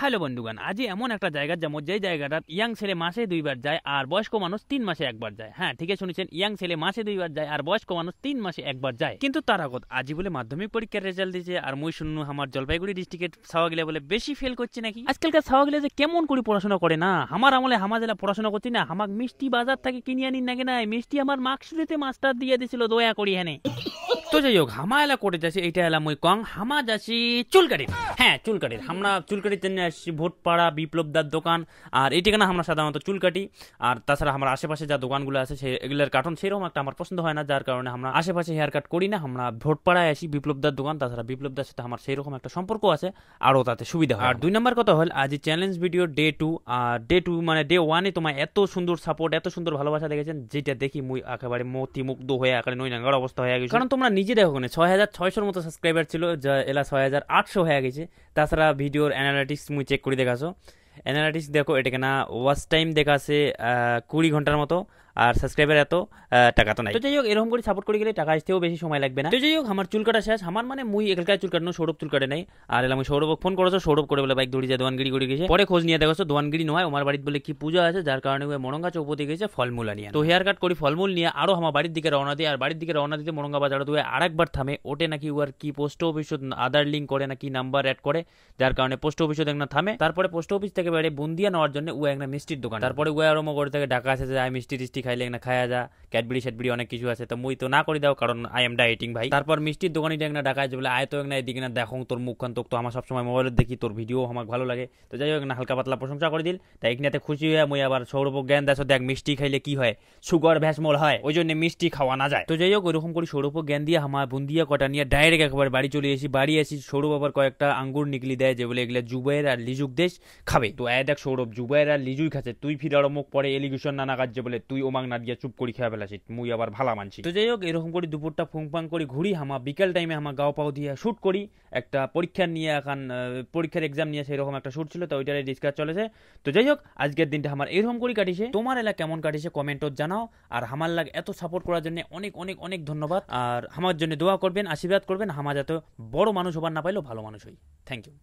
Hello বন্ধুগণ, আজি এমন একটা জায়গা যাবো যে জায়গাটা ইয়াং ছেলে মাসে 2 বার যায় আর বয়স্ক মানুষ 3 মাসে 1 বার যায়। হ্যাঁ, ঠিকই শুনেছেন, ইয়াং ছেলে মাসে 2 বার যায় আর বয়স্ক মানুষ 3 মাসে 1 বার যায়। কিন্তু তার আগত আজি বলে মাধ্যমিক পরীক্ষার রেজাল্ট দিয়েছে আর মুই শুনু আমার জলপাইগুড়ি ডিস্ট্রিক্টের ছাওয়াগিলা বলে বেশি ফেল করছে নাকি। আজকালকার ছাওয়াগিলা যে কেমন করে পড়াশোনা করে না, আমার আমলে হামাজেলা পড়াশোনা করছি না, আমাক মিষ্টি বাজার থেকে কিনে আনি নাকি নাই, মিষ্টি আমার মার্কশিটে মাস্টার দিয়ে দিছিল দয়া করি হ্যাঁ। তো যাই হোক, হামা এলা করে যাচ্ছি, এইটা এলা মুই কং হামা যাচ্ছি চুলকাটির। হ্যাঁ, চুলকাটির আমরা চুলকাটির জন্য আসছি ভোটপাড়া বিপ্লবদার দোকান। আর এই ঠিকানা আমরা সাধারণত চুলকাটি। আর তাছাড়া আমার আশেপাশে যা দোকানগুলো আছে এগুলোর কার্টন সেরকম একটা আমার পছন্দ হয় না, যার কারণে আমরা আশেপাশে হেয়ার কাট করি না, আমরা ভোটপাড়ায় আসি বিপ্লবদার দোকান। তাছাড়া বিপ্লবদার সাথে আমার সেইরকম একটা সম্পর্ক আছে, আরও তাতে সুবিধা হয়। আর 2 নম্বর কথা হল আজ চ্যালেঞ্জ ভিডিও ডে 2। আর ডে 2 মানে ডে 1-এ তোমার এত সুন্দর সাপোর্ট, এত সুন্দর ভালোবাসা দেখেছেন, যেটা দেখি মুই একেবারে মতিমুগ্ধ হয়ে একেবারে নৈনাঙ্গার অবস্থা হয়ে গেছে। কারণ তোমরা নিজে দেখো, 6600-র মতো সাবস্ক্রাইবার ছিল, যা এলা 6800 হয়ে গেছে। তাছাড়া ভিডিওর অ্যানালিটিক্স মুই চেক করে দেখাছো, অ্যানালিটিক্স দেখো, এটা কেনা ওয়াচ টাইম দেখাছে 20 ঘন্টার মতো, আর সাবস্ক্রাইবার এত টাকা তো নাই। তো যাই হোক, এরকম করে সাপোর্ট করে গেলে টাকা আসতেও বেশি সময় লাগবে না। তো যাই হোক, আমার চুল কাটা শেষ। আমার মানে মুই এখানকার চুল কাটানো, সৌরভ চুল কাটে নাই। আর এলাম সৌরভ ফোন করেছো, সৌরভ করে বলে বাইক দৌড়ি যায় দোয়ানগিরি করে গেছে। পরে খোঁজ নিয়ে দেখো দোয়ানগিরি নয়, আমার বাড়িতে বলে কি পূজা আছে, যার কারণে মরঙ্গা চৌপতি গেছে ফলমূল নিয়ে। তো হেয়ার কাট করি, ফলমূল নিয়ে আরো আমার বাড়ির দিকে রওনা দিই। আর বাড়ির দিকে রওনা দিতে মরঙ্গা বাজার দুয়ে আরেকবার থামে, ওটে নাকি উয়ার কি পোস্ট অফিস আধার লিঙ্ক করে নাকি নাম্বার অ্যাড করে, যার কারণে পোস্ট অফিসও দেখ না থামে। তারপরে পোস্ট অফিস থেকে বেড়ে বুন্দিয়া নেওয়ার জন্য ও একটা মিষ্টির দোকান। তারপরে ও আরম্ভ করে থেকে ঢাকা আছে যায় মিষ্টি টিষ্টি খাইলে না খায়া যা, ক্যাডবেরি শ্যাডবেরি অনেক কিছু আছে। তো মুই তো না করে দাও, কারণ আই এম ডায়েটিং ভাই। তারপর মিষ্টির দোকানি একটা ঢাকায় যে বলে আয় তো একটা এদিকে না দেখো তোর মুখখান, তো আমার সবসময় মোবাইলে দেখি, তোর ভিডিও আমার ভালো লাগে। তো যাই হোক না, হালকা পাতলা প্রশংসা করে দিল। তাই এখানে খুশি হয়ে মুই আবার সৌরভ জ্ঞান দেশ দেখ মিষ্টি খাইলে কি হয়, সুগার ভ্যাসমল হয়, ওই জন্য মিষ্টি খাওয়া না যায়। তো যাই হোক, ওইরকম করে সৌরভ জ্ঞান দিয়ে আমার বুন্দিয়া কটা নিয়ে ডাইরেক্ট একবার বাড়ি চলে এসি। বাড়ি আসি, সৌরভ আবার কয়েকটা আঙ্গুর নিকলি দেয়, যে বলে এগুলো জুবাইর আর লিজুক দেশ খাবে। তো দেখ সৌরভ জুবাইর আর লিজুই খাচ্ছে, তুই ফির আরো মুখ পরে এলিগেশন না কাজ, যে বলে তুই ওমাক না দিয়ে চুপ করি খেয়ে ফেলাছিস, মুই আবার ভালা মানছি। তো যাই হোক, এরকম করে দুপুরটা ফুংফাং করে ঘুরি, হামা বিকেল টাইমে আমার গাও পাও দিয়ে শুট করি। একটা পরীক্ষা নিয়ে এখন পরীক্ষার এক্সাম নিয়ে সেরকম একটা শুট ছিল, তো ওইটারে ডিসকাস চলেছে। তো যাই হোক, আজকের দিনটা আমার এরকম করে কাটিছে। তোমার এলাকা কেমন কাটিছে কমেন্টত জানাও। আর আমার লাগে এত সাপোর্ট করার জন্য অনেক অনেক অনেক ধন্যবাদ। আর আমার জন্য দোয়া করবেন, আশীর্বাদ করবেন, হামা যাতে বড় মানুষ হবার না পাইলেও ভালো মানুষ হই। Thank you.